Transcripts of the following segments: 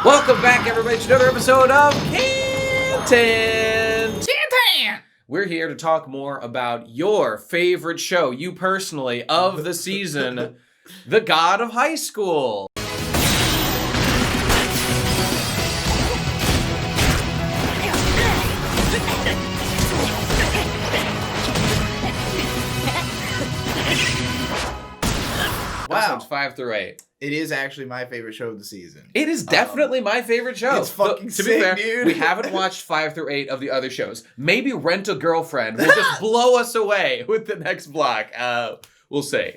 Welcome back, everybody, to another episode of KHANTEHNT. We're here to talk more about your favorite show, you personally, of the season, The God of High School. Wow. Episodes 5 through 8. It is actually my favorite show of the season. It is definitely my favorite show. It's fucking to sick, be fair, dude. We haven't watched 5 through 8 of the other shows. Maybe Rent a Girlfriend will just blow us away with the next block. We'll see.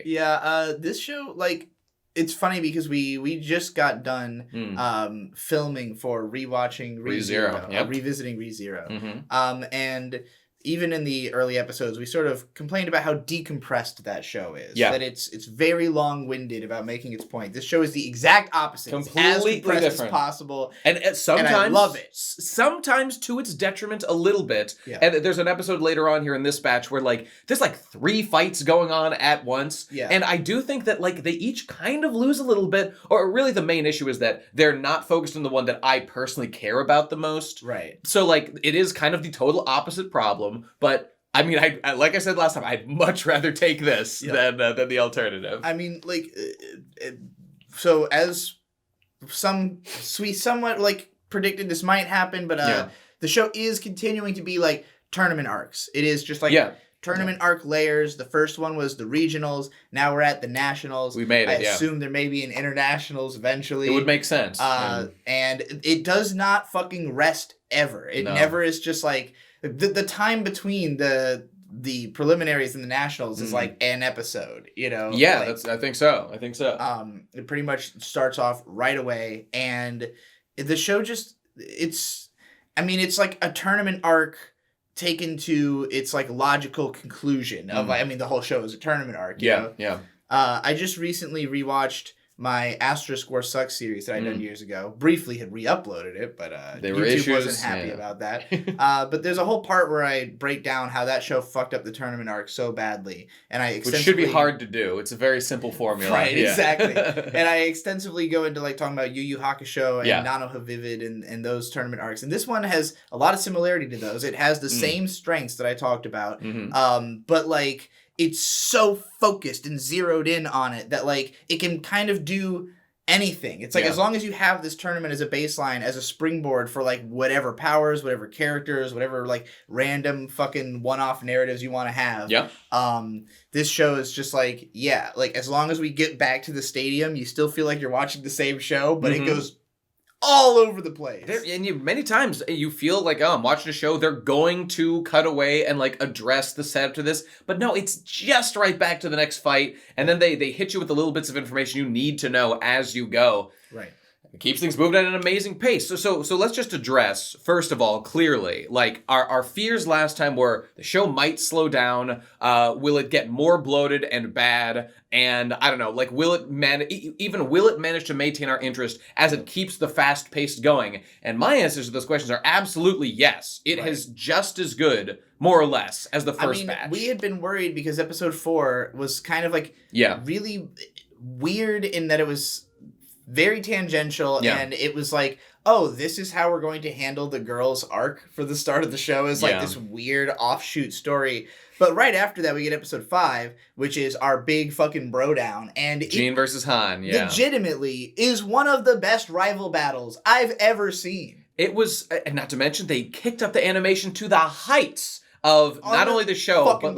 Yeah, this show, like, it's funny because we just got done filming for rewatching ReZero. Yep. Revisiting ReZero. Mm-hmm. And even in the early episodes, we sort of complained about how decompressed that show is. Yeah. That it's very long-winded about making its point. This show is the exact opposite. Completely it's as compressed different as possible. And sometimes, and I love it. Sometimes to its detriment a little bit. Yeah. And there's an episode later on here in this batch where there's 3 fights going on at once. Yeah. And I do think that they each kind of lose a little bit. Or really the main issue is that they're not focused on the one that I personally care about the most. Right. So it is kind of the total opposite problem. But I mean, I like I said last time, I'd much rather take this than the alternative. I mean, so as we somewhat predicted this might happen, but the show is continuing to be tournament arcs. It is just tournament arc layers. The first one was the regionals. Now we're at the nationals. We made it. I assume there may be an internationals eventually. It would make sense. And it does not fucking rest ever. It never is just the time between the preliminaries and the nationals is an episode, you know? Yeah, I think so. It pretty much starts off right away, and the show it's like a tournament arc taken to its logical conclusion of the whole show is a tournament arc. You know? Yeah. I just recently rewatched my Asterisk War Sucks series that I done years ago. Briefly had re-uploaded it, but YouTube wasn't happy about that. But there's a whole part where I break down how that show fucked up the tournament arc so badly, and which should be hard to do. It's a very simple formula, right? Yeah. Exactly. And I extensively go into talking about Yu Yu Hakusho and Nanoha Vivid and those tournament arcs. And this one has a lot of similarity to those. It has the same strengths that I talked about, but it's so focused and zeroed in on it that it can kind of do anything. It's as long as you have this tournament as a baseline, as a springboard for whatever powers, whatever characters, whatever random fucking one-off narratives you want to have. Yeah. This show is just as long as we get back to the stadium, you still feel like you're watching the same show, but it goes all over the place. And many times you feel I'm watching a show, they're going to cut away and address the setup to this, but no, it's just right back to the next fight, and then they hit you with the little bits of information you need to know as you go. Right. It keeps things moving at an amazing pace. So let's just address, first of all, clearly, our fears last time were the show might slow down, will it get more bloated and bad, and I don't know, will it manage to maintain our interest as it keeps the fast pace going? And my answers to those questions are absolutely yes. It is just as good, more or less, as the first batch. We had been worried because episode 4 was kind of really weird in that it was very tangential, and it was this is how we're going to handle the girls' arc for the start of the show is this weird offshoot story. But right after that, we get episode 5, which is our big fucking bro down, and Jean versus Han. Yeah, legitimately is one of the best rival battles I've ever seen. It was, and not to mention, they kicked up the animation to the heights of not only the show, but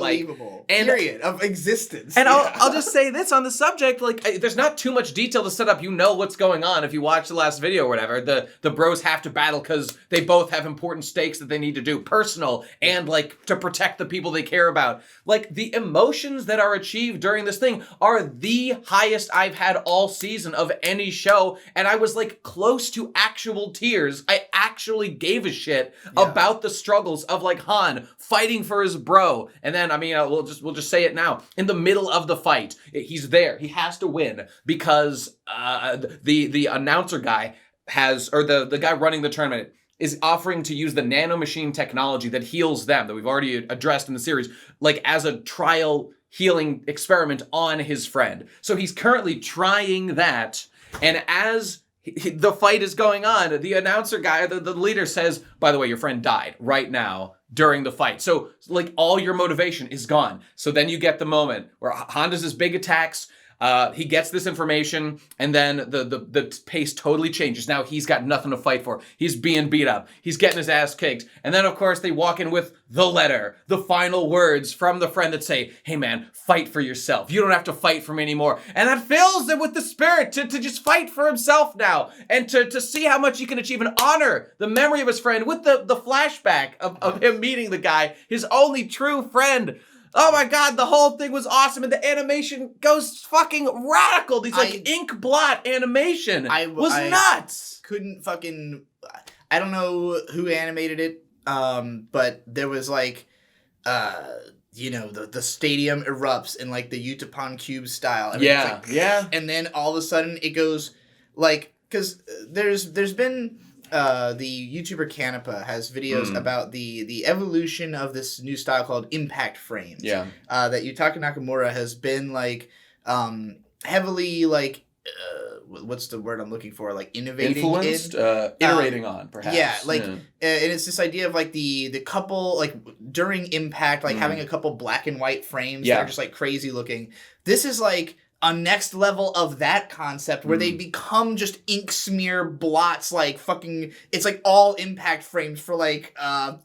period of existence. And I'll just say this on the subject, there's not too much detail to set up. You know what's going on if you watch the last video or whatever. The bros have to battle because they both have important stakes that they need to do, personal and to protect the people they care about. The emotions that are achieved during this thing are the highest I've had all season of any show, and I was close to actual tears. I actually gave a shit about the struggles of Han fighting for his bro, and then we'll just say it now. In the middle of the fight, he's there. He has to win because the announcer guy the guy running the tournament is offering to use the nanomachine technology that heals them, that we've already addressed in the series, as a trial healing experiment on his friend. So he's currently trying that, and as the fight is going on. The announcer guy, the leader says, by the way, your friend died right now during the fight. So, like, all your motivation is gone. So then you get the moment where Han does his big attacks. He gets this information, and then the pace totally changes. Now he's got nothing to fight for. He's being beat up. He's getting his ass kicked. And then, of course, they walk in with the letter, the final words from the friend that say, hey, man, fight for yourself. You don't have to fight for me anymore. And that fills him with the spirit to just fight for himself now, and to see how much he can achieve and honor the memory of his friend with the flashback of him meeting the guy, his only true friend. Oh my God, the whole thing was awesome, and the animation goes fucking radical. These ink blot animation was nuts. Couldn't fucking, I don't know who animated it, but there was like, you know, the stadium erupts in like the Utapon Cube style. Yeah, like, yeah. And then all of a sudden it goes like, because there's been. The YouTuber Canepa has videos about the evolution of this new style called impact frames. Yeah. That Yutaka Nakamura has been like heavily like what's the word I'm looking for? Like innovating, influenced, iterating on, perhaps. Yeah, like and it's this idea of like the couple like during impact, like having a couple black and white frames that are just like crazy looking. This is like a next level of that concept where they become just ink smear blots, like fucking, it's like all impact frames for like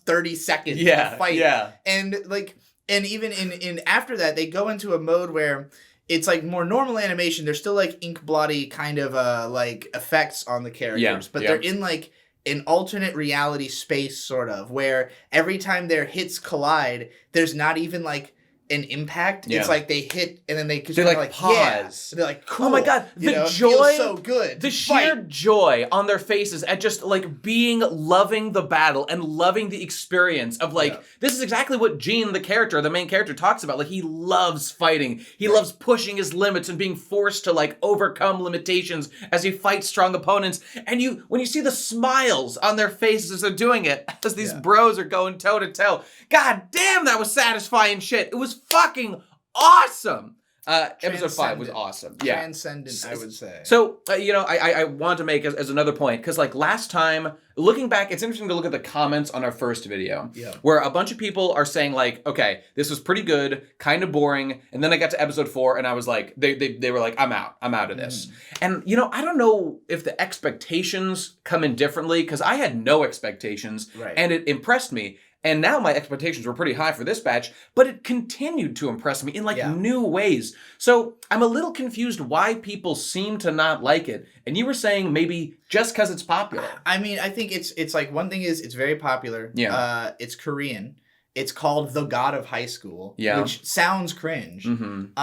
30 seconds to fight. Yeah. And like, and even in after that, they go into a mode where it's like more normal animation. There's still like ink blotty kind of like effects on the characters, but they're in like an alternate reality space sort of, where every time their hits collide, there's not even like an impact. It's like they hit and then they like pause. Yeah. They're like, cool. Oh my God, the joy, feels so good. The sheer joy on their faces at just like loving the battle and loving the experience of like, this is exactly what Gene, the main character, talks about. Like, he loves fighting. He loves pushing his limits and being forced to like overcome limitations as he fights strong opponents. And when you see the smiles on their faces as they're doing it, as these bros are going toe to toe, God damn, that was satisfying shit. It was fucking awesome. Episode 5 was awesome. Yeah. Transcendent, I would say. So, you know, I want to make as another point, because like last time, looking back, it's interesting to look at the comments on our first video, where a bunch of people are saying like, okay, this was pretty good, kind of boring, and then I got to episode 4, and I was like, they were like, I'm out of this. And, you know, I don't know if the expectations come in differently, because I had no expectations, and it impressed me. And now my expectations were pretty high for this batch, but it continued to impress me in like new ways. So I'm a little confused why people seem to not like it. And you were saying maybe just because it's popular. I mean, I think it's like, one thing is it's very popular. Yeah. It's Korean. It's called The God of High School, which sounds cringe. And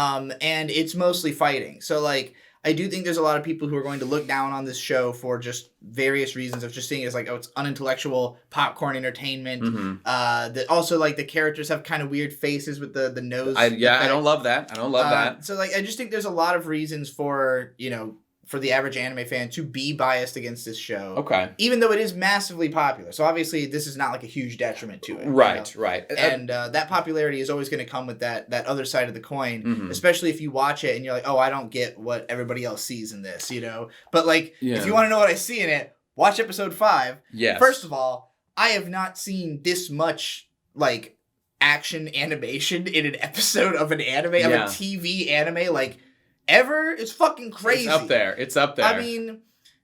it's mostly fighting. So like, I do think there's a lot of people who are going to look down on this show for just various reasons of just seeing it as like, oh, it's unintellectual popcorn entertainment. That also like the characters have kind of weird faces with the nose. I don't love that. So like, I just think there's a lot of reasons for, you know, for the average anime fan to be biased against this show. Okay. Even though it is massively popular. So obviously this is not like a huge detriment to it. Right. And that popularity is always going to come with that other side of the coin, especially if you watch it and you're like, oh, I don't get what everybody else sees in this, you know? But like, if you want to know what I see in it, watch episode 5. Yes. First of all, I have not seen this much like action animation in an episode of an anime, of a TV anime, like, ever. It's fucking crazy. It's up there. I mean,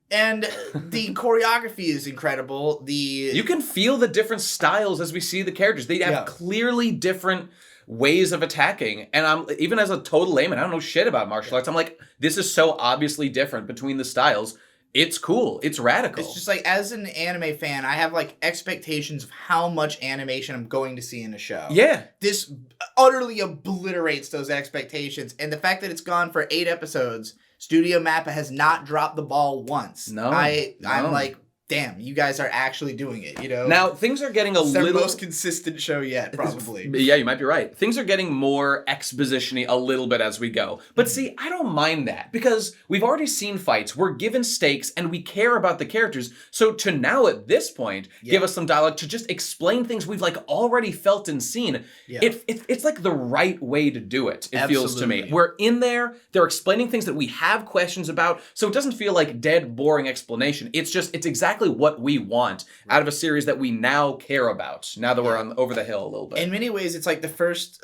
and the choreography is incredible. You can feel the different styles as we see the characters. They have clearly different ways of attacking. And I'm, even as a total layman, I don't know shit about martial arts. I'm like, this is so obviously different between the styles. It's cool. It's radical. It's just like, as an anime fan, I have like expectations of how much animation I'm going to see in a show. Yeah. This utterly obliterates those expectations. And the fact that it's gone for 8 episodes, Studio Mappa has not dropped the ball once. I'm like, damn, you guys are actually doing it, you know? Now, things are getting it's their most consistent show yet, probably. Yeah, you might be right. Things are getting more exposition-y a little bit as we go. But see, I don't mind that, because we've already seen fights, we're given stakes, and we care about the characters. So to now, at this point, give us some dialogue to just explain things we've, like, already felt and seen. Yeah. It's like the right way to do it, it feels to me. We're in there, they're explaining things that we have questions about, so it doesn't feel like dead, boring explanation. It's exactly what we want out of a series that we now care about, now that we're over the hill a little bit. In many ways, it's like the first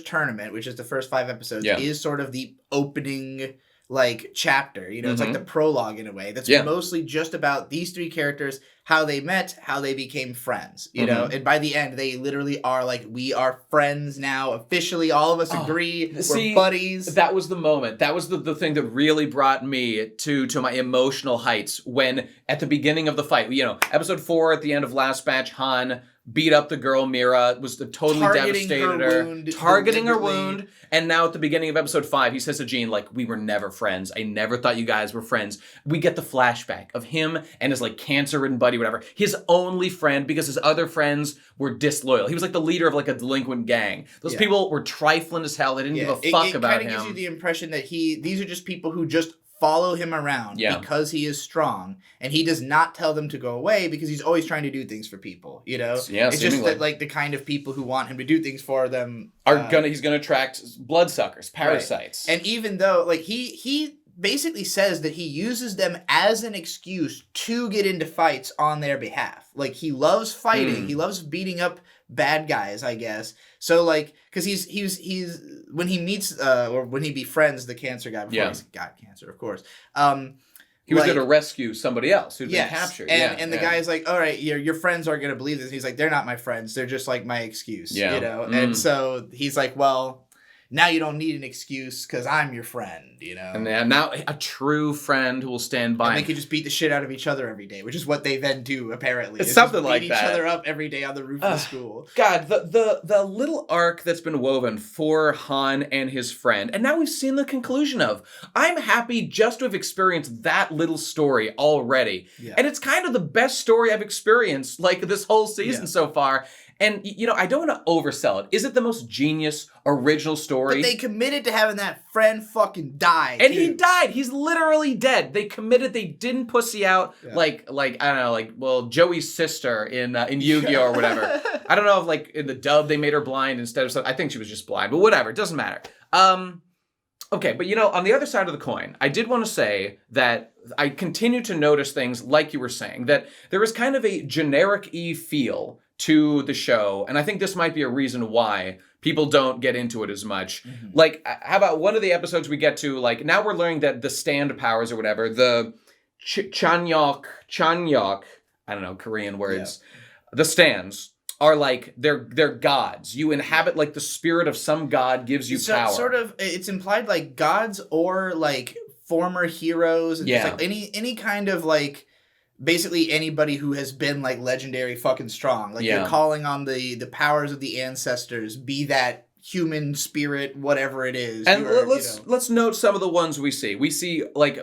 tournament, which is the first 5 episodes, is sort of the opening, like, chapter. You know, it's like the prologue in a way. That's mostly just about these 3 characters, how they met, how they became friends, you know? And by the end, they literally are like, we are friends now, officially. All of us agree. We're buddies. That was the moment. That was the thing that really brought me to my emotional heights when, at the beginning of the fight, you know, episode 4, at the end of last match, Han beat up the girl Mira, was totally devastated her, targeting her wound, and now at the beginning of episode 5, he says to Jean, like, we were never friends. I never thought you guys were friends. We get the flashback of him and his, like, cancer-ridden buddy, whatever, his only friend, because his other friends were disloyal. He was like the leader of, like, a delinquent gang. Those people were trifling as hell. They didn't give a fuck about him. It kind of gives you the impression that these are just people who just follow him around because he is strong, and he does not tell them to go away because he's always trying to do things for people, you know? Yeah, it's just that, like, the kind of people who want him to do things for them he's gonna attract bloodsuckers, parasites. Right. And even though, like, he basically says that he uses them as an excuse to get into fights on their behalf. Like, he loves fighting. He loves beating up bad guys, I guess. So, like, because he's when he meets or when he befriends the cancer guy before he's got cancer, of course. He was going to rescue somebody else who'd been captured. And the guy's like, all right, your friends aren't going to believe this. And he's like, they're not my friends. They're just, like, my excuse, you know? And so he's like, well, now you don't need an excuse because I'm your friend, you know? And now a true friend who will stand by. And they could just beat the shit out of each other every day, which is what they then do, apparently. It's something like that. Beat each other up every day on the roof of the school. God, the little arc that's been woven for Han and his friend, and now we've seen the conclusion of. I'm happy just to have experienced that little story already. Yeah. And it's kind of the best story I've experienced, like, this whole season so far. And, you know, I don't want to oversell it. Is it the most genius, original story? But they committed to having that friend fucking die. And he died. He's literally dead. They committed. They didn't pussy out like I don't know, like, well, Joey's sister in Yu-Gi-Oh! Or whatever. I don't know if, like, in the dub they made her blind instead of something. I think she was just blind, but whatever. It doesn't matter. Okay, but, you know, on the other side of the coin, I did want to say that I continue to notice things, like you were saying, that there is kind of a generic-y feel to the show, and I think this might be a reason why people don't get into it as much. Like, how about one of the episodes we get to, like, now we're learning that the stand powers or whatever, the Chanyok, I don't know, Korean words, the stands are, like, they're gods. You inhabit, like, the spirit of some god gives you power. Sort of, it's implied, like, gods or, like, former heroes, and just, like, any kind of, like, basically anybody who has been, like, legendary fucking strong. Like, you're calling on the powers of the ancestors, be that human spirit, whatever it is. And let's note some of the ones we see. We see, like,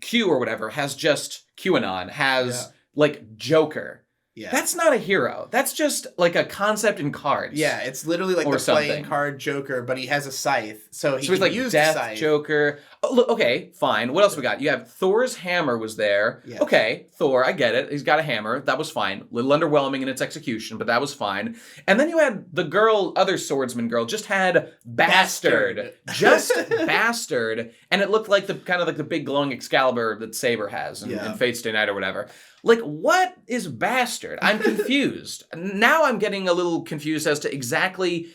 Q or whatever has just QAnon, has, like, Joker. Yeah. That's not a hero. That's just, like, a concept in cards. Yeah, it's literally like the playing card Joker, but he has a scythe, so he's like use Death the scythe. Joker. Oh, look, okay, fine. What else we got? You have Thor's hammer was there. Yeah. Okay, Thor, I get it. He's got a hammer. That was fine. A little underwhelming in its execution, but that was fine. And then you had the girl, other swordsman girl, just had Bastard. Just Bastard. And it looked like the kind of like the big glowing Excalibur that Saber has in Fate's Stay Night or whatever. Like, what is Bastard? I'm confused. Now I'm getting a little confused as to exactly,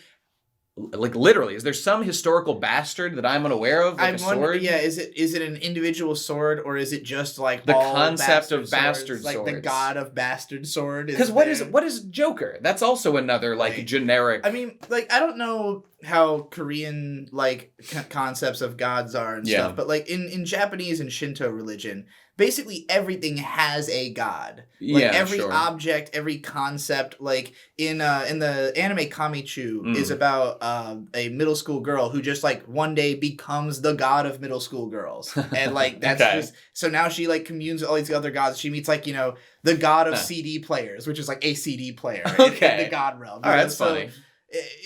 like, literally, is there some historical bastard that I'm unaware of, like a sword? Yeah, is it an individual sword, or is it just, like, the concept of bastard swords? Like, the god of bastard sword? Because what is Joker? That's also another, like, generic. I mean, like, I don't know how Korean like concepts of gods are and stuff, but like in Japanese and Shinto religion, basically everything has a god. Like every object, every concept, like in the anime Kamichu is about a middle school girl who just like one day becomes the god of middle school girls. And like that's just so now she like communes with all these other gods. She meets like, you know, the god of CD players, which is like a CD player in the god realm. All right, that's funny.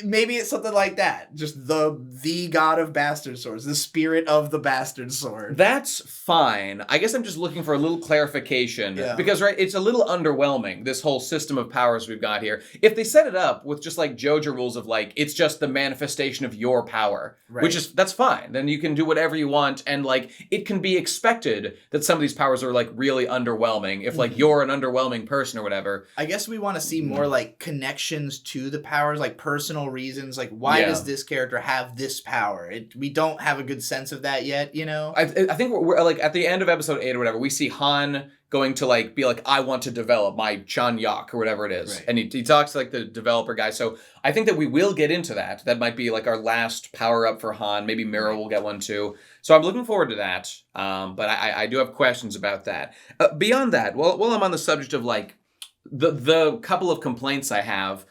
Maybe it's something like that. Just the god of bastard swords, the spirit of the bastard sword. That's fine. I guess I'm just looking for a little clarification because it's a little underwhelming, this whole system of powers we've got here. If they set it up with just like JoJo rules of like it's just the manifestation of your power, that's fine. Then you can do whatever you want, and like it can be expected that some of these powers are like really underwhelming if like you're an underwhelming person or whatever. I guess we want to see more like connections to the powers, like personal reasons, like why does this character have this power? We don't have a good sense of that yet, you know? I think we're like at the end of episode 8 or whatever, we see Han going to like be like, I want to develop my Chan-Yak or whatever it is. And he talks to like the developer guy. So I think that we will get into that. That might be like our last power up for Han. Maybe Mira will get one too. So I'm looking forward to that. But I do have questions about that. Beyond that, while I'm on the subject of like the couple of complaints I have,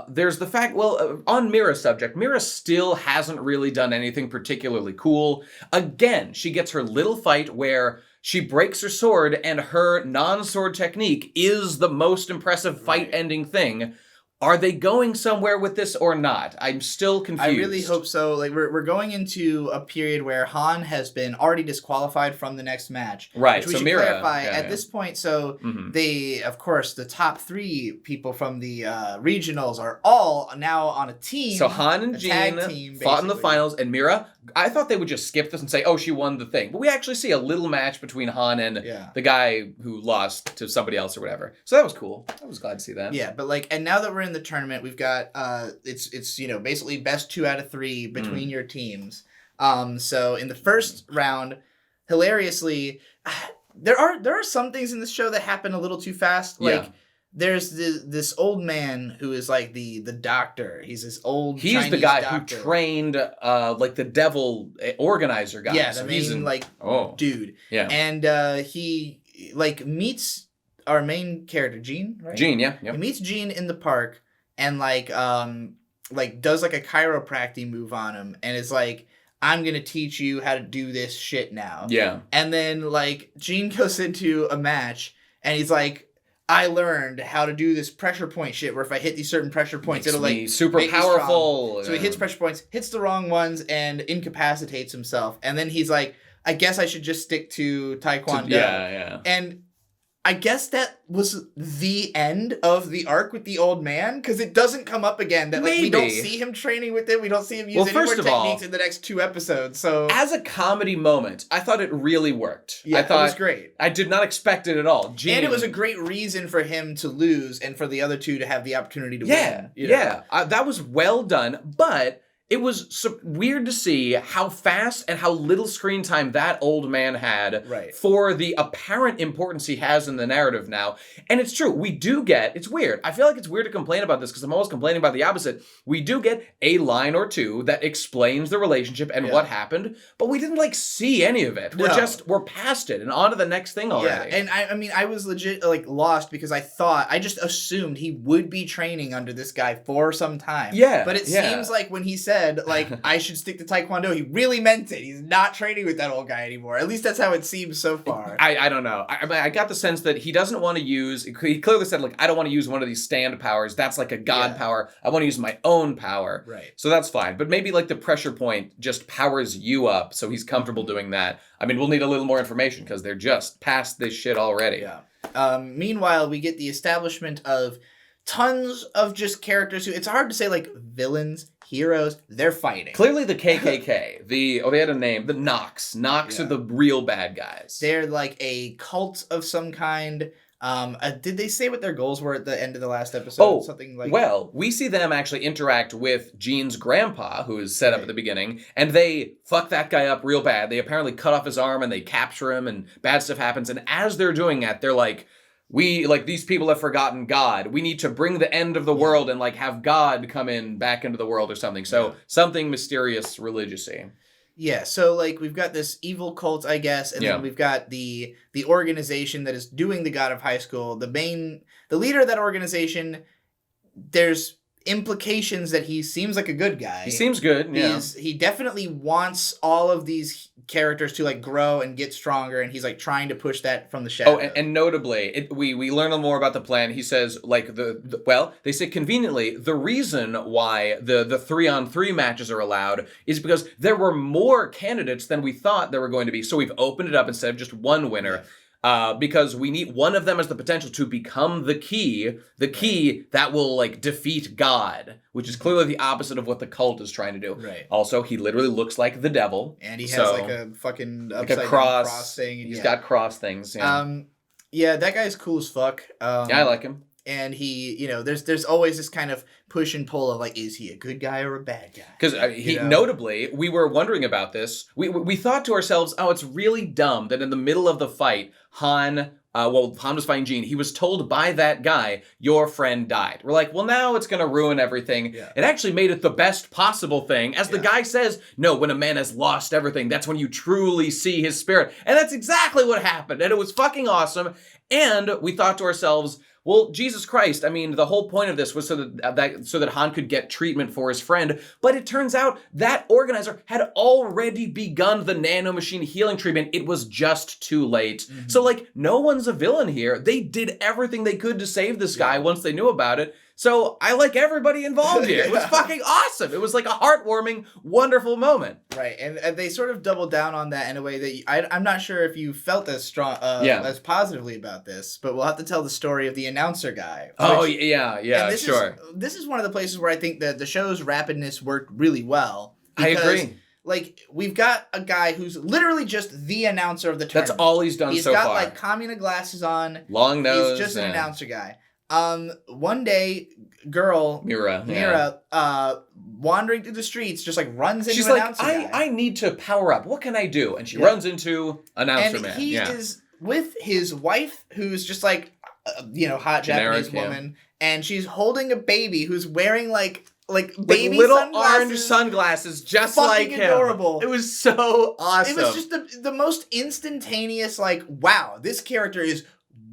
there's the fact, on Mira's subject, Mira still hasn't really done anything particularly cool. Again, she gets her little fight where she breaks her sword and her non-sword technique is the most impressive fight-ending thing. Are they going somewhere with this or not? I'm still confused. I really hope so. Like we're going into a period where Han has been already disqualified from the next match. Right. Which we should Mira, clarify at this point. So they, of course, the top 3 people from the regionals are all now on a team. So Han and Jean fought in the finals, and Mira, I thought they would just skip this and say, oh, she won the thing. But we actually see a little match between Han and the guy who lost to somebody else or whatever. So that was cool. I was glad to see that. Yeah, but like, and now that we're in the tournament, we've got it's you know, basically best 2 out of 3 between your teams. So in the first round, hilariously, there are some things in this show that happen a little too fast. Like there's this old man who is like the doctor. He's this old He's Chinese the guy doctor who trained like the devil organizer guy. Yeah, the main dude. Yeah. And he like meets our main character, Jean, right? Jean, yeah. Yep. He meets Jean in the park and like does like a chiropractic move on him and is like, I'm gonna teach you how to do this shit now. Yeah. And then like Jean goes into a match and he's like, I learned how to do this pressure point shit where if I hit these certain pressure points, it'll like super powerful. So he hits pressure points, hits the wrong ones, and incapacitates himself. And then he's like, I guess I should just stick to Taekwondo. Yeah. And I guess that was the end of the arc with the old man, because it doesn't come up again. That like we don't see him training with it. We don't see him use any more techniques in the next 2 episodes. So as a comedy moment, I thought it really worked. Yeah, I thought it was great. I did not expect it at all. And it was a great reason for him to lose and for the other 2 to have the opportunity to win. Yeah, that was well done, but it was weird to see how fast and how little screen time that old man had for the apparent importance he has in the narrative now. And it's true, we do get, it's weird. I feel like it's weird to complain about this because I'm always complaining about the opposite. We do get a line or 2 that explains the relationship and what happened, but we didn't like see any of it. We're past it and on to the next thing already. Yeah, and I mean, I was legit like lost because I just assumed he would be training under this guy for some time. Yeah. But it seems like when he said, like, I should stick to Taekwondo, he really meant it. He's not training with that old guy anymore. At least that's how it seems so far. I don't know. I got the sense that he doesn't want to use, he clearly said, like, I don't want to use one of these stand powers. That's like a god power. I want to use my own power. Right. So that's fine. But maybe like the pressure point just powers you up so he's comfortable doing that. I mean, we'll need a little more information because they're just past this shit already. Yeah. Meanwhile, we get the establishment of tons of just characters who, it's hard to say like villains, heroes, they're fighting. Clearly the KKK, they had a name, the Nox. Nox are the real bad guys. They're like a cult of some kind. Did they say what their goals were at the end of the last episode? Oh, something like well, we see them actually interact with Jean's grandpa, who is set up at the beginning, and they fuck that guy up real bad. They apparently cut off his arm and they capture him and bad stuff happens. And as they're doing that, they're like, these people have forgotten God. We need to bring the end of the world and, like, have God come in back into the world or something. So something mysterious religious-y. Yeah, so, like, we've got this evil cult, I guess, and then we've got the organization that is doing the God of High School. The leader of that organization, there's implications that he seems like a good guy. He seems good, yeah. He definitely wants all of these characters to, like, grow and get stronger, and he's, like, trying to push that from the shadow. Oh, and notably, we learn more about the plan. He says, like, they say conveniently, the reason why the 3-on-3 matches are allowed is because there were more candidates than we thought there were going to be. So we've opened it up instead of just one winner. Yeah. Because we need one of them has the potential to become the key that will, like, defeat God, which is clearly the opposite of what the cult is trying to do. Right. Also, he literally looks like the devil. And he has, like, a fucking upside down cross thing. He's got cross things. Yeah. Yeah, that guy's cool as fuck. Yeah, I like him. And he, you know, there's always this kind of push and pull of, like, is he a good guy or a bad guy? Because notably, we were wondering about this. We thought to ourselves, oh, it's really dumb that in the middle of the fight, Han was fighting Jean. He was told by that guy, your friend died. We're like, well, now it's going to ruin everything. Yeah. It actually made it the best possible thing. As the guy says, no, when a man has lost everything, that's when you truly see his spirit. And that's exactly what happened. And it was fucking awesome. And we thought to ourselves, well, Jesus Christ, I mean, the whole point of this was so that Han could get treatment for his friend, but it turns out that organizer had already begun the nanomachine healing treatment. It was just too late. Mm-hmm. So, like, no one's a villain here. They did everything they could to save this guy once they knew about it. So I like everybody involved here. It was fucking awesome. It was like a heartwarming, wonderful moment. Right, and they sort of doubled down on that in a way that I'm not sure if you felt as strong, as positively about this, but we'll have to tell the story of the announcer guy. Sure. This is one of the places where I think that the show's rapidness worked really well. I agree. Like, we've got a guy who's literally just the announcer of the tournament. That's all he's done so far. He's got, like, Kamina glasses on. Long nose. He's just an announcer guy. One day, girl Mira, wandering through the streets, just, like, runs into an announcer guy. I need to power up. What can I do? And she runs into announcer man. And he is with his wife, who's just, like, hot Japanese woman, and she's holding a baby who's wearing, like baby little sunglasses, orange sunglasses, just like him. Adorable. It was so awesome. It was just the most instantaneous, like, wow, this character is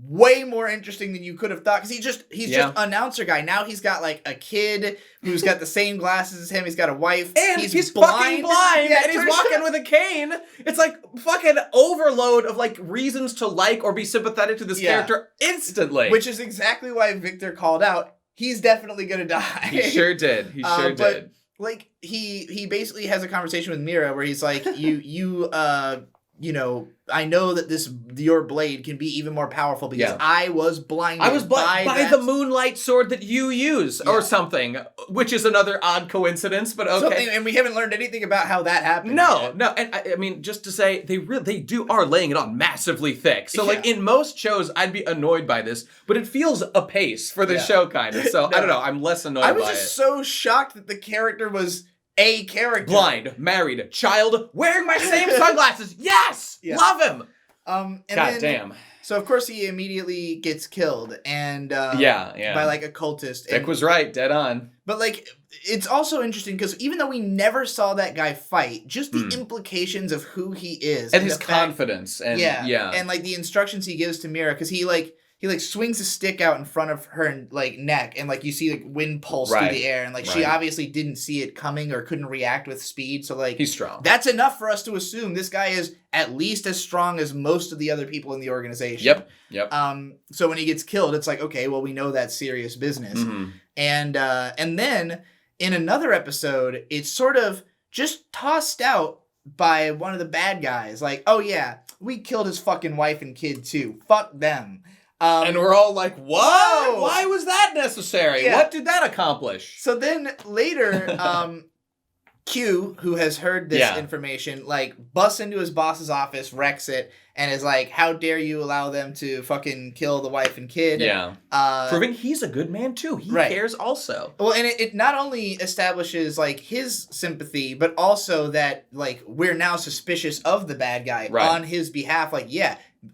way more interesting than you could have thought, because he's just announcer guy. Now he's got, like, a kid who's got the same glasses as him. He's got a wife, and he's fucking blind, and he's walking with a cane. It's like fucking overload of, like, reasons to like or be sympathetic to this character instantly, which is exactly why Victor called out, he's definitely gonna die. He sure did. He sure did. Like, he basically has a conversation with Mira where he's like, I know that your blade can be even more powerful because I was blinded. I was by the moonlight sword that you use, or something, which is another odd coincidence, but okay. And we haven't learned anything about how that happened. No, and I mean, just to say, they are laying it on massively thick. So, like, in most shows, I'd be annoyed by this, but it feels apace for the show, kind of. So, I don't know, I'm less annoyed by it. I was just so shocked that the character was a character. Blind, married, child, wearing my same sunglasses. Yes! Yeah. Love him! Damn. So, of course, he immediately gets killed, and by, like, a cultist. Vic was right, dead on. But, like, it's also interesting, because even though we never saw that guy fight, just the implications of who he is. And his confidence. And and, like, the instructions he gives to Mira, because he swings a stick out in front of her, like, neck, and, like, you see, like, wind pulse through the air, and, like, she obviously didn't see it coming or couldn't react with speed, so, like, he's strong. That's enough for us to assume this guy is at least as strong as most of the other people in the organization. Yep. So when he gets killed, it's like, okay, well, we know that's serious business. Mm-hmm. And then in another episode, it's sort of just tossed out by one of the bad guys, like, oh yeah, we killed his fucking wife and kid too. Fuck them. And we're all like, what? Whoa! Why was that necessary? Yeah. What did that accomplish? So then later, Q, who has heard this information, like, busts into his boss's office, wrecks it, and is like, how dare you allow them to fucking kill the wife and kid? Yeah. Proving he's a good man, too. He cares also. Well, and it not only establishes, like, his sympathy, but also that, like, we're now suspicious of the bad guy on his behalf. Like,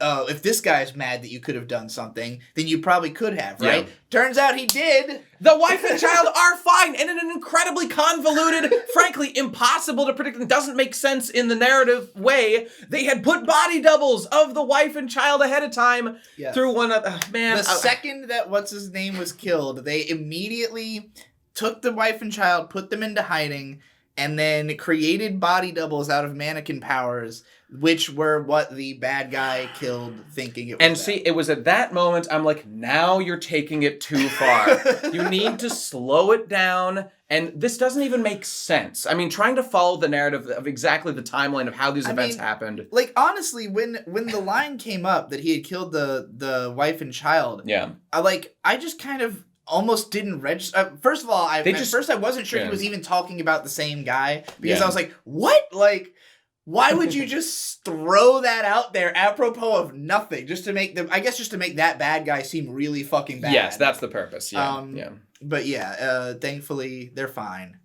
if this guy's mad that you could have done something, then you probably could have, right? Yeah. Turns out he did. The wife and child are fine, and in an incredibly convoluted, frankly, impossible to predict, and doesn't make sense in the narrative way, they had put body doubles of the wife and child ahead of time through one of... The second that what's-his-name was killed, they immediately took the wife and child, put them into hiding, and then created body doubles out of mannequin powers, which were what the bad guy killed thinking it was. And see, it was at that moment, I'm like, now you're taking it too far. You need to slow it down, and this doesn't even make sense. I mean, trying to follow the narrative of exactly the timeline of how these events happened. Like, honestly, when the line came up that he had killed the wife and child, I just kind of almost didn't register. First of all, at first I wasn't sure he was even talking about the same guy, because I was like, what? Like, why would you just throw that out there apropos of nothing, just to make that bad guy seem really fucking bad? Yes, that's the purpose. Yeah. But thankfully they're fine.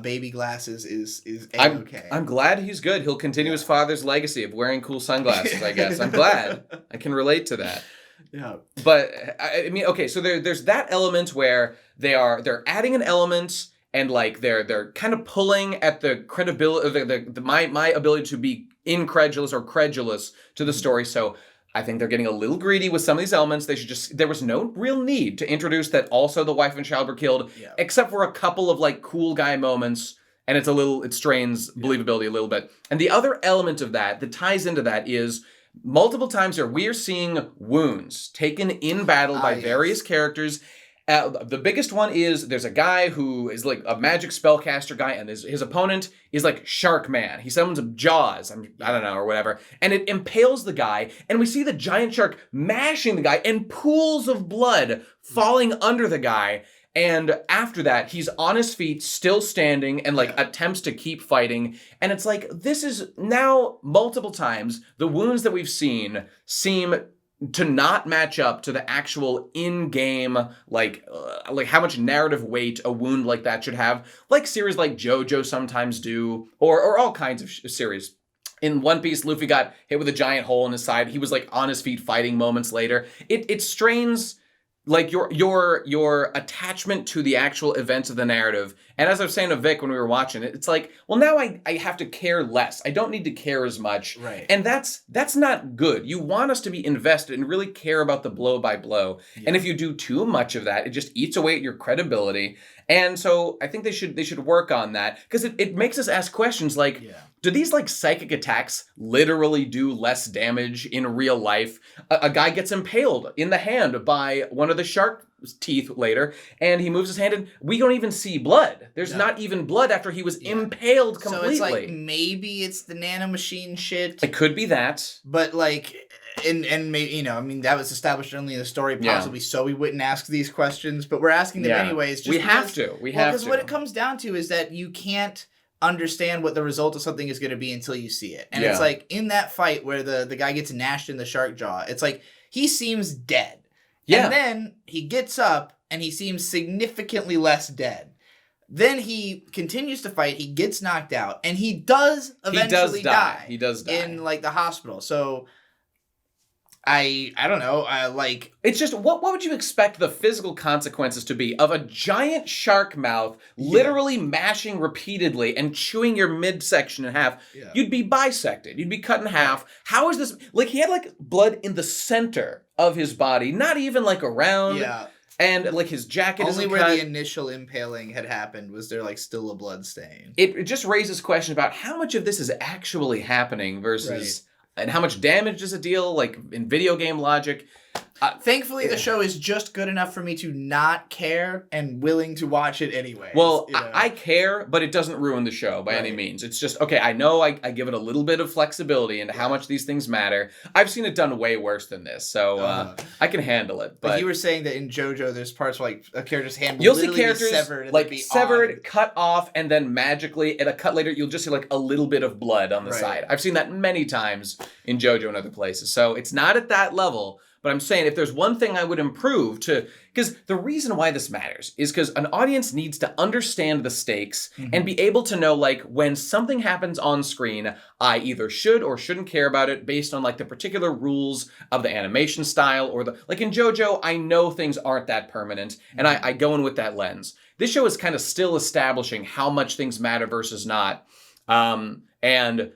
Baby Glasses is A-okay. I'm glad he's good. He'll continue his father's legacy of wearing cool sunglasses, I guess. I'm glad. I can relate to that. Yeah. But I mean, okay, so there's that element where they're adding an element, and like they're kind of pulling at the credibility, my ability to be incredulous or credulous to the story. So I think they're getting a little greedy with some of these elements. There was no real need to introduce that also the wife and child were killed, except for a couple of like cool guy moments, and it strains believability a little bit. And the other element of that ties into that is multiple times here we are seeing wounds taken in battle by various characters. The biggest one is there's a guy who is like a magic spellcaster guy, and his opponent is like Shark Man. He summons Jaws, I don't know, or whatever, and it impales the guy, and we see the giant shark mashing the guy, and pools of blood falling under the guy. And after that, he's on his feet, still standing, and like attempts to keep fighting. And it's like, this is now multiple times, the wounds that we've seen seem to not match up to the actual in-game, like how much narrative weight a wound like that should have. Like series like JoJo sometimes do, or all kinds of series. In One Piece, Luffy got hit with a giant hole in his side. He was like on his feet fighting moments later. It strains like your attachment to the actual events of the narrative. And as I was saying to Vic when we were watching it, it's like, well, now I have to care less. I don't need to care as much. Right. And that's not good. You want us to be invested and really care about the blow by blow. Yeah. And if you do too much of that, it just eats away at your credibility. And so I think they should work on that, because it makes us ask questions like, do these like psychic attacks literally do less damage in real life? A guy gets impaled in the hand by one of the shark teeth later, and he moves his hand, and we don't even see blood. There's not even blood after he was impaled completely. So it's like, maybe it's the nanomachine shit. It could be that. But like, and maybe, that was established only in the story, possibly so we wouldn't ask these questions, but we're asking them anyways. We have to. Because what it comes down to is that you can't understand what the result of something is going to be until you see it. And it's like, in that fight where the guy gets gnashed in the shark jaw, it's like, he seems dead. Yeah. And then he gets up and he seems significantly less dead. Then he continues to fight, he gets knocked out, and he does eventually die. He does die. In like the hospital. So I don't know, it's just, what would you expect the physical consequences to be of a giant shark mouth literally mashing repeatedly and chewing your midsection in half? Yeah. You'd be bisected. You'd be cut in half. How is this? Like, he had like blood in the center of his body, not even like around. Yeah. And like his jacket only where the initial impaling had happened was there like still a blood stain. It just raises questions about how much of this is actually happening versus... And how much damage does it deal, like, in video game logic? Thankfully, the show is just good enough for me to not care and willing to watch it anyway. Well, I care, but it doesn't ruin the show by any means. It's just, okay, I know I give it a little bit of flexibility into how much these things matter. I've seen it done way worse than this, so I can handle it. But you were saying that in JoJo, there's parts where, like, a character's hand will you'll literally see characters, be severed. Like, severed, cut off, and then magically, at a cut later, you'll just see, like, a little bit of blood on the side. I've seen that many times in JoJo and other places. So it's not at that level. But I'm saying if there's one thing I would improve because the reason why this matters is because an audience needs to understand the stakes and be able to know, like, when something happens on screen, I either should or shouldn't care about it based on, like, the particular rules of the animation style or like in JoJo, I know things aren't that permanent and I go in with that lens. This show is kind of still establishing how much things matter versus not. And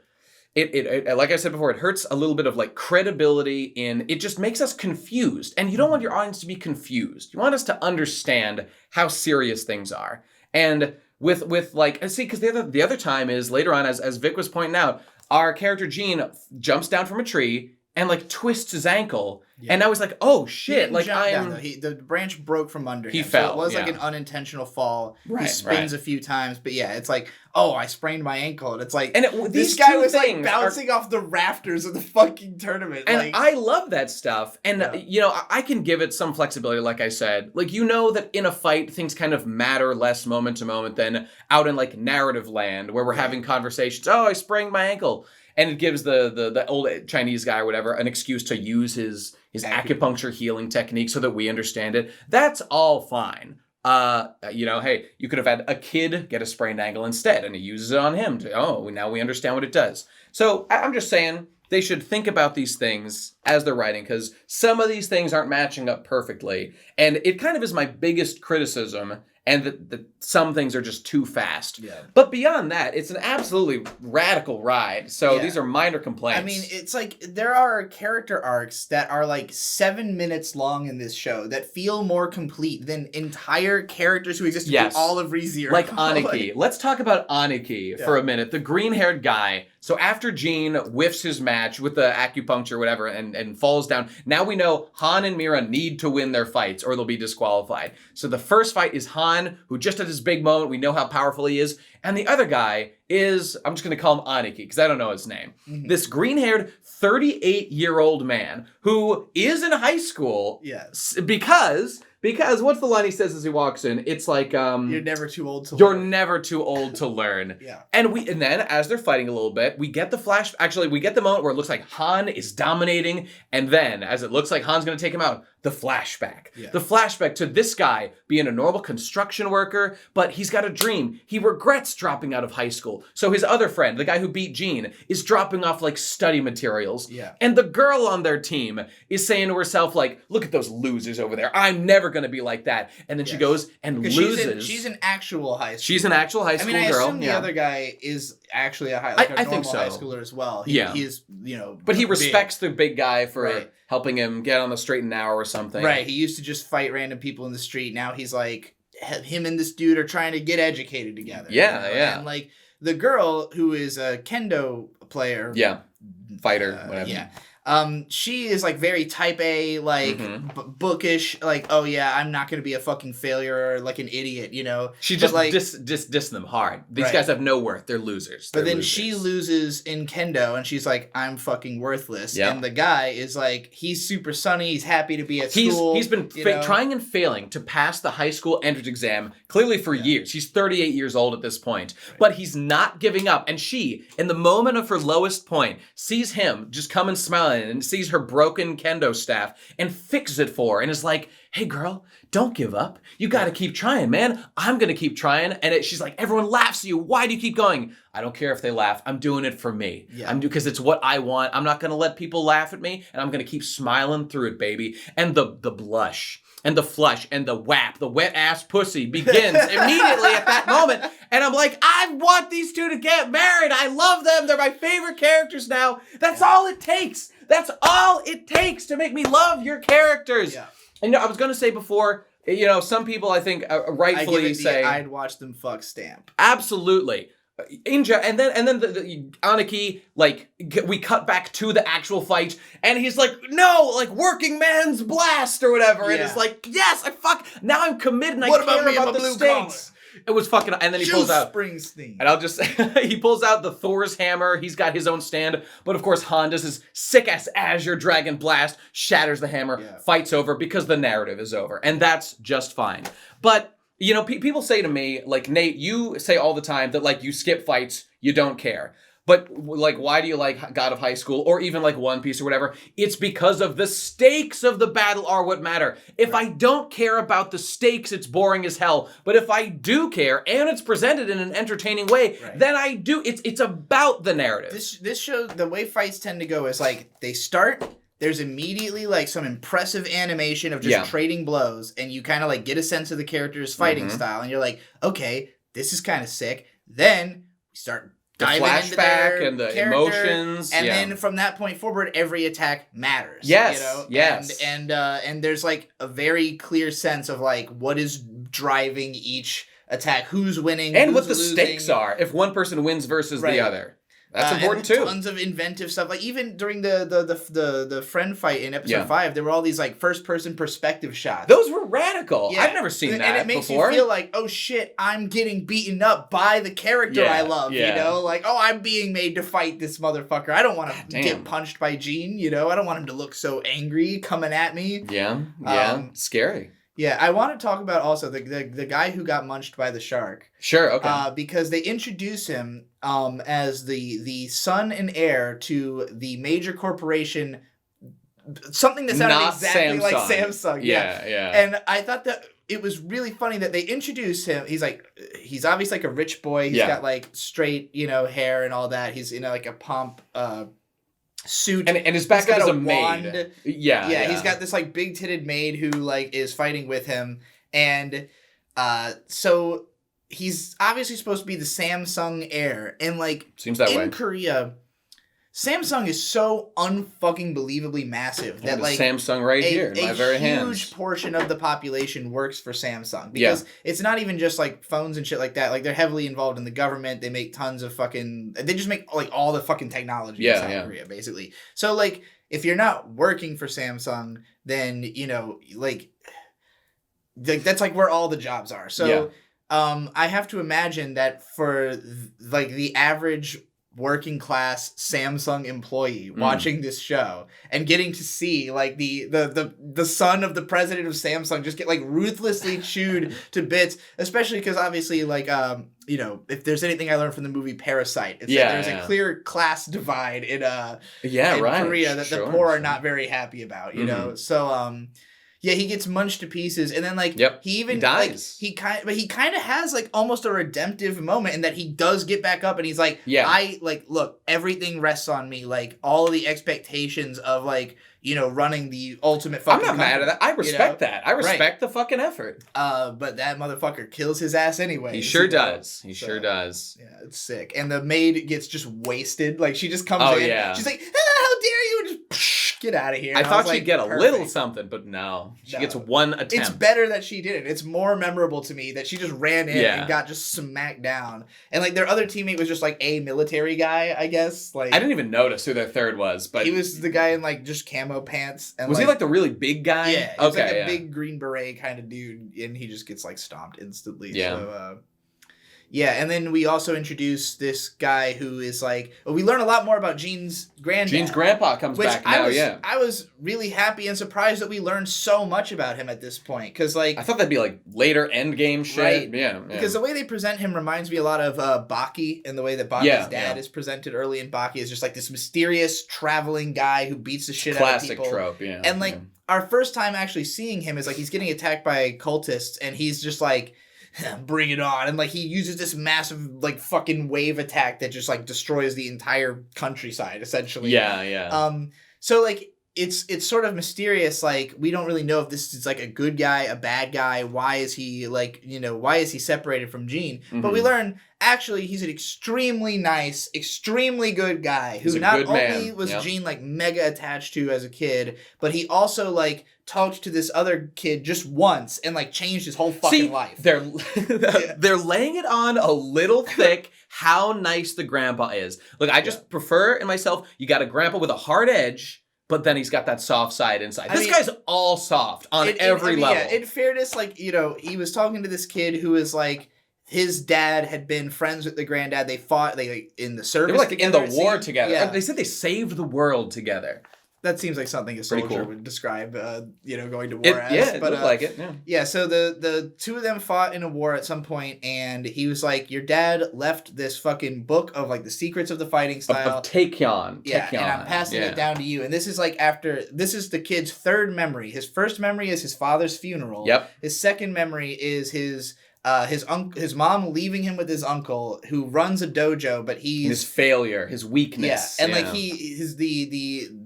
it like I said before, it hurts a little bit of like credibility in it just makes us confused. And you don't want your audience to be confused. You want us to understand how serious things are. And with like, see, because the other time is later on, as Vic was pointing out, our character Gene jumps down from a tree and like twists his ankle. Yeah. And I was like, oh shit, like the branch broke from under him. He fell. So it was like an unintentional fall. Right, he spins a few times, but yeah, it's like, oh, I sprained my ankle. And it's like, this guy was like bouncing off the rafters of the fucking tournament. And like, I love that stuff. And, you know, I can give it some flexibility, like I said. Like, you know that in a fight, things kind of matter less moment to moment than out in like narrative land where we're having conversations. Oh, I sprained my ankle. And it gives the old Chinese guy or whatever an excuse to use his acupuncture healing technique so that we understand it. That's all fine. You know, hey, you could have had a kid get a sprained ankle instead, and he uses it on him. Now we understand what it does. So I'm just saying they should think about these things as they're writing, because some of these things aren't matching up perfectly. And it kind of is my biggest criticism, and that some things are just too fast. Yeah. But beyond that, it's an absolutely radical ride. So these are minor complaints. I mean, it's like there are character arcs that are like 7 minutes long in this show that feel more complete than entire characters who exist in all of ReZero. Like Aniki. Let's talk about Aniki for a minute. The green-haired guy. So after Gene whiffs his match with the acupuncture, whatever, and falls down, now we know Han and Mira need to win their fights or they'll be disqualified. So the first fight is Han, who just at his big moment, we know how powerful he is. And the other guy is, I'm just going to call him Aniki because I don't know his name. Mm-hmm. This green-haired 38-year-old man who is in high school because what's the line he says as he walks in? It's like you're never too old to learn. You're never too old to learn. And then as they're fighting a little bit, we get the moment where it looks like Han is dominating, and then as it looks like Han's going to take him out, the flashback. The flashback to this guy being a normal construction worker, but he's got a dream. He regrets dropping out of high school. So his other friend, the guy who beat Gene, is dropping off like study materials. And the girl on their team is saying to herself like, look at those losers over there. I'm never going to be like that. And then she goes and loses. She's an actual high schooler. She's an actual high school girl. I assume the other guy is actually a normal high schooler as well. He is, you know, but he respects the big guy for helping him get on the straight and narrow or something. Right. He used to just fight random people in the street. Now he's like, him and this dude are trying to get educated together. And like the girl who is a kendo player. Fighter, whatever. She is like very type A, like bookish, like, oh yeah, I'm not gonna be a fucking failure or like an idiot, you know. She just like diss them hard. These guys have no worth. They're losers. But then she loses in kendo, and she's like, I'm fucking worthless. And the guy is like, he's super sunny. He's happy to be at school. He's been trying and failing to pass the high school entrance exam clearly for years. He's 38 years old at this point, but he's not giving up. And she, in the moment of her lowest point, sees him just come and smile and sees her broken kendo staff and fixes it for her and is like, hey girl, don't give up. You got to keep trying, man. I'm going to keep trying. And she's like, everyone laughs at you. Why do you keep going? I don't care if they laugh. I'm doing it for me. Because it's what I want. I'm not going to let people laugh at me, and I'm going to keep smiling through it, baby. And the blush and the flush and the whap, the wet ass pussy begins immediately at that moment. And I'm like, I want these two to get married. I love them. They're my favorite characters now. That's all it takes. That's all it takes to make me love your characters. And I was going to say before, you know, some people I think rightfully say I'd watch them fuck Stamp. Absolutely. And then the Aniki, like, we cut back to the actual fight, and he's like, no, like, working man's blast or whatever. And it's like, yes, now I'm committed and I care about the stakes. It was fucking, and then he pulls out Springsteen. And I'll just he pulls out the Thor's hammer. He's got his own stand, but of course Han does his sick ass Azure Dragon Blast, shatters the hammer, fights over because the narrative is over, and that's just fine. But you know, people say to me like, Nate, you say all the time that like you skip fights, you don't care. But like, why do you like God of High School or even like One Piece or whatever? It's because of the stakes of the battle are what matter. If I don't care about the stakes, it's boring as hell. But if I do care and it's presented in an entertaining way, then I do. It's about the narrative. This show, the way fights tend to go is like they start. There's immediately like some impressive animation of just trading blows, and you kind of like get a sense of the character's fighting style, and you're like, okay, this is kind of sick. Then we start diving into their and the character, emotions, and then from that point forward, every attack matters. Yes, you know? yes, and there's like a very clear sense of like what is driving each attack, who's winning, and who's what the losing. stakes are if one person wins versus the other. That's important too. Tons of inventive stuff. Like even during the friend fight in episode 5, there were all these like first person perspective shots. Those were radical. Yeah. I've never seen that before. And it makes you feel like, oh shit, I'm getting beaten up by the character I love. You know, like, oh, I'm being made to fight this motherfucker. I don't want to get punched by Gene. You know, I don't want him to look so angry coming at me. Yeah, scary. Yeah, I want to talk about also the guy who got munched by the shark. Sure, okay. Because they introduce him as the son and heir to the major corporation, something that sounded Not exactly Samsung. like Samsung. Yeah. And I thought that it was really funny that they introduce him. He's obviously like a rich boy. He's got like straight, hair and all that. He's in like a pomp suit, and his background is a wand. maid. Yeah, he's got this like big titted maid who like is fighting with him, and so he's obviously supposed to be the Samsung heir, and like seems that way in Korea. Samsung is so unfucking believably massive that like Samsung right here in my very hands. A huge portion of the population works for Samsung because it's not even just like phones and shit like that. Like they're heavily involved in the government. They make tons of they just make like all the fucking technology in South Korea basically. So like if you're not working for Samsung, then like that's like where all the jobs are. So I have to imagine that for like the average working class Samsung employee watching this show and getting to see like the son of the president of Samsung just get like ruthlessly chewed to bits, especially because obviously like if there's anything I learned from the movie Parasite, it's that there's a clear class divide in Korea that the poor are not very happy about, you know. So yeah, he gets munched to pieces, and then like he even dies. Like, he kind of has like almost a redemptive moment in that he does get back up, and he's like, I like look, everything rests on me. Like all of the expectations of like running the ultimate fucking. I'm not mad at that. I respect that. I respect the fucking effort. But that motherfucker kills his ass anyway. He sure does. He sure does. Yeah, it's sick. And the maid gets just wasted. Like she just comes in. Yeah. She's like, how dare you? Just get out of here. I thought she'd get a little something, but no. She gets one attempt. It's better that she didn't. It's more memorable to me that she just ran in and got just smacked down. And like their other teammate was just like a military guy, I guess. Like I didn't even notice who their third was, but he was the guy in like just camo pants. And was he like the really big guy? Yeah. He was like a big green beret kind of dude, and he just gets like stomped instantly. Yeah. So yeah, and then we also introduce this guy who is like... Well, we learn a lot more about Gene's granddad. Gene's grandpa comes back now, I was really happy and surprised that we learned so much about him at this point, because like... I thought that'd be like later endgame shit. Right? Yeah. Because the way they present him reminds me a lot of Baki, and the way that Baki's dad is presented early in Baki is just like this mysterious traveling guy who beats the shit out of people. Classic trope, yeah. And like, our first time actually seeing him is like he's getting attacked by cultists, and he's just like... bring it on, and like he uses this massive like fucking wave attack that just like destroys the entire countryside essentially. So like it's sort of mysterious, like we don't really know if this is like a good guy, a bad guy, why is he like why is he separated from Gene, but we learn actually he's an extremely nice, extremely good guy who not only was Gene like mega attached to as a kid, but he also like talked to this other kid just once and like changed his whole fucking life. They're laying it on a little thick how nice the grandpa is. Look, I just prefer in myself, you got a grandpa with a hard edge, but then he's got that soft side inside. This guy's all soft on every level. Yeah, in fairness, like, he was talking to this kid who was like, his dad had been friends with the granddad. They fought in the service. They were like in the war together. Yeah. They said they saved the world together. That seems like something a soldier would describe, going to war as. Yeah, it looked like it. Yeah. Yeah, so the two of them fought in a war at some point, and he was like, your dad left this fucking book of, like, the secrets of the fighting style. Of Taekyon. Yeah, and I'm passing it down to you. And this is, like, this is the kid's third memory. His first memory is his father's funeral. Yep. His second memory is his mom leaving him with his uncle who runs a dojo, but his failure, his weakness. Yeah, and like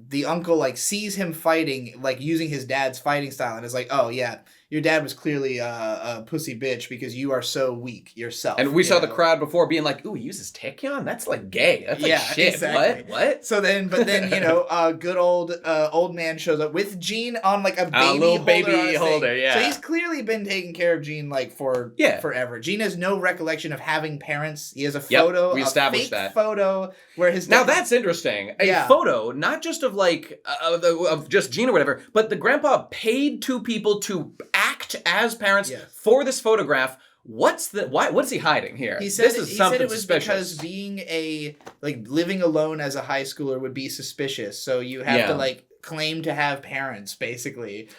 the uncle like sees him fighting, like using his dad's fighting style, and is like, oh yeah, your dad was clearly a pussy bitch because you are so weak yourself. And we saw the crowd before being like, ooh, he uses Taekyon? That's like gay. That's like shit. Exactly. What? So then, good old man shows up with Jean on like a baby holder. Yeah. So he's clearly been taking care of Jean like for forever. Jean has no recollection of having parents. He has a photo, we established a fake photo where his Now that's interesting. A photo, not just of like of just Jean or whatever, but the grandpa paid two people to act as parents for this photograph. What's he hiding here? He said it was because being living alone as a high schooler would be suspicious. So you have to like claim to have parents, basically.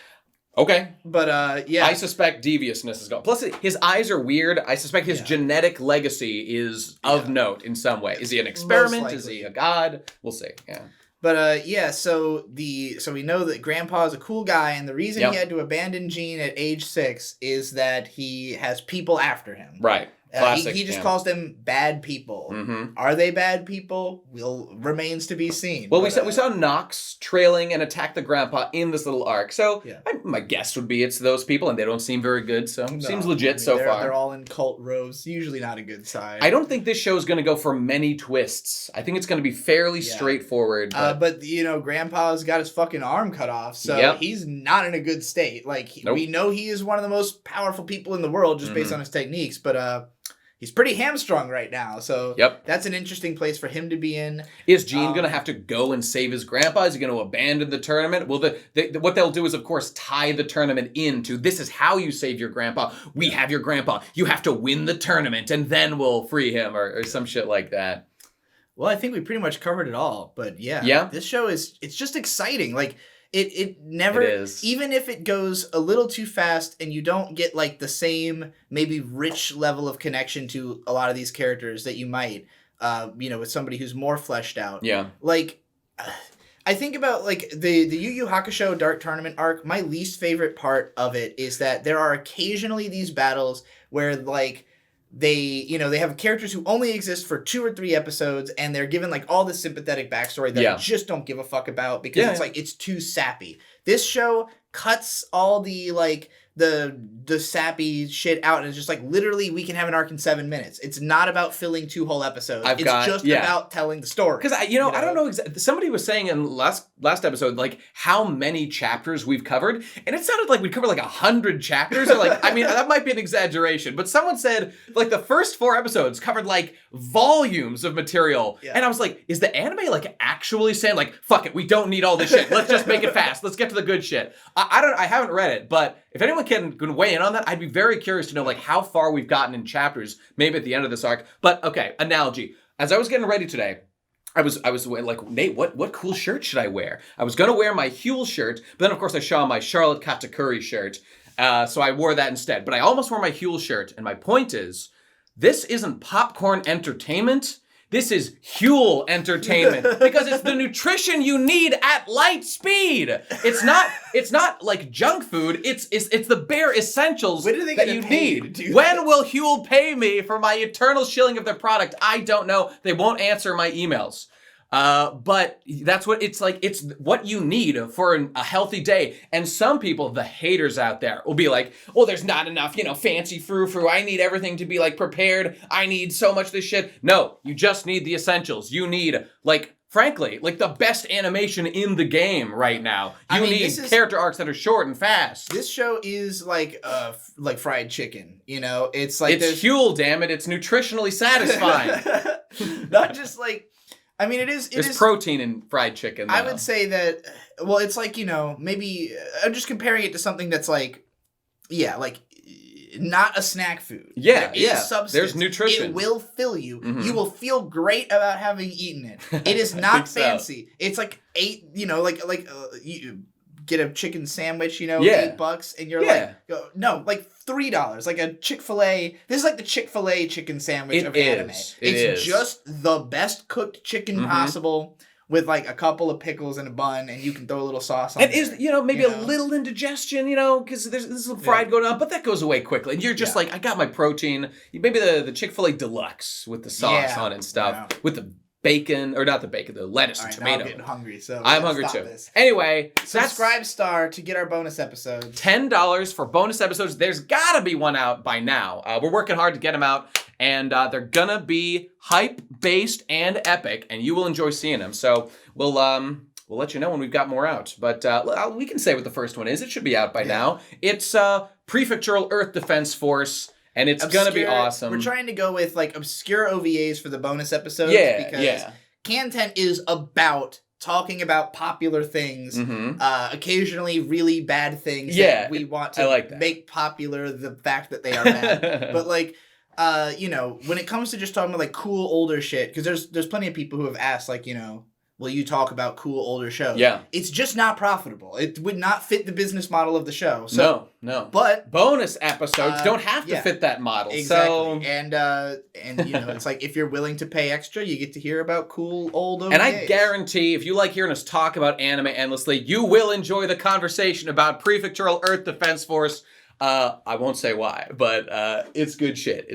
Okay. But I suspect deviousness is gone. Plus his eyes are weird. I suspect his genetic legacy is of note in some way. Is he an experiment? Is he a god? We'll see. Yeah. But so we know that Grandpa is a cool guy, and the reason he had to abandon Jean at age 6 is that he has people after him. Right. Classic, he just calls them bad people. Mm-hmm. Are they bad people? Remains to be seen. Well, we saw Nox trailing and attack the grandpa in this little arc. So my guess would be it's those people, and they don't seem very good. So seems legit so far. They're all in cult robes. Usually not a good sign. I don't think this show is going to go for many twists. I think it's going to be fairly straightforward. But Grandpa's got his fucking arm cut off, so he's not in a good state. Like we know he is one of the most powerful people in the world just based on his techniques, but he's pretty hamstrung right now, so that's an interesting place for him to be in. Is Jean going to have to go and save his grandpa? Is he going to abandon the tournament? Well, what they'll do is, of course, tie the tournament into, this is how you save your grandpa. We have your grandpa. You have to win the tournament, and then we'll free him, or some shit like that. Well, I think we pretty much covered it all, but this show it's just exciting. Like, It never, even if it goes a little too fast and you don't get like the same maybe rich level of connection to a lot of these characters that you might, with somebody who's more fleshed out. Yeah. Like, I think about like the Yu Yu Hakusho Dark Tournament arc. My least favorite part of it is that there are occasionally these battles where like they have characters who only exist for 2 or 3 episodes, and they're given like all this sympathetic backstory that I just don't give a fuck about because it's like it's too sappy. This show cuts all the like the sappy shit out, and it's just like literally we can have an arc in 7 minutes. It's not about filling 2 whole episodes. It's just about telling the story. Because I don't know exactly. Somebody was saying in last episode like how many chapters we've covered, and it sounded like we covered like 100 chapters. Or like I mean that might be an exaggeration, but someone said like the first 4 episodes covered like volumes of material, and I was like, is the anime like actually saying like fuck it, we don't need all this shit. Let's just make it fast. Let's get to the good shit. I haven't read it, but if anyone can weigh in on that, I'd be very curious to know like how far we've gotten in chapters, maybe at the end of this arc. But okay, analogy. As I was getting ready today, I was like, Nate, what cool shirt should I wear? I was gonna wear my Huel shirt, but then of course I saw my Charlotte Katakuri shirt, so I wore that instead. But I almost wore my Huel shirt, and my point is, this isn't popcorn entertainment. This is Huel entertainment because it's the nutrition you need at light speed. It's not like junk food. It's the bare essentials that you need. When will Huel pay me for my eternal shilling of their product? I don't know. They won't answer my emails. But that's what it's like. It's what you need for a healthy day. And some people, the haters out there, will be like, "Oh, there's not enough, fancy frou-frou. I need everything to be like prepared. I need so much of this shit." No, you just need the essentials. You need frankly, the best animation in the game right now. You need character arcs that are short and fast. This show is like fried chicken. It's like it's Huel, damn it. It's nutritionally satisfying. Not just like. I mean, it is. There's protein in fried chicken, though. I would say that, maybe I'm just comparing it to something that's not a snack food. Yeah, There is substance. There's nutrition. It will fill you. You will feel great about having eaten it. It is not fancy. So. It's like you get a chicken sandwich, $8, and you're like, no, like $3, like a Chick-fil-A. This is like the Chick-fil-A chicken sandwich of anime. It's just the best cooked chicken possible. With like a couple of pickles and a bun, and you can throw a little sauce on it. It is, maybe a little indigestion, because there's some fried going on, but that goes away quickly. And you're just like, I got my protein. Maybe the Chick-fil-A Deluxe with the sauce on it and stuff. With the bacon, or not the bacon, the lettuce and tomato. Now I'm getting hungry, so I'm hungry too. Anyway, subscribe star to get our bonus episodes. $10 for bonus episodes. There's gotta be one out by now. We're working hard to get them out. And they're gonna be hype-based and epic, and you will enjoy seeing them. So we'll let you know when we've got more out. But we can say what the first one is. It should be out by now. It's Prefectural Earth Defense Force, and it's gonna be awesome. We're trying to go with like obscure OVAs for the bonus episodes. Because KHANTENT is about talking about popular things, occasionally really bad things that we want to make popular the fact that they are bad. But like. When it comes to just talking about like cool older shit, because there's plenty of people who have asked, like, will you talk about cool older shows? Yeah. It's just not profitable. It would not fit the business model of the show. So, no. But bonus episodes don't have to fit that model. Exactly. So... And it's like if you're willing to pay extra, you get to hear about cool old OVAs. And I guarantee if you like hearing us talk about anime endlessly, you will enjoy the conversation about Prefectural Earth Defense Force. I won't say why, but it's good shit.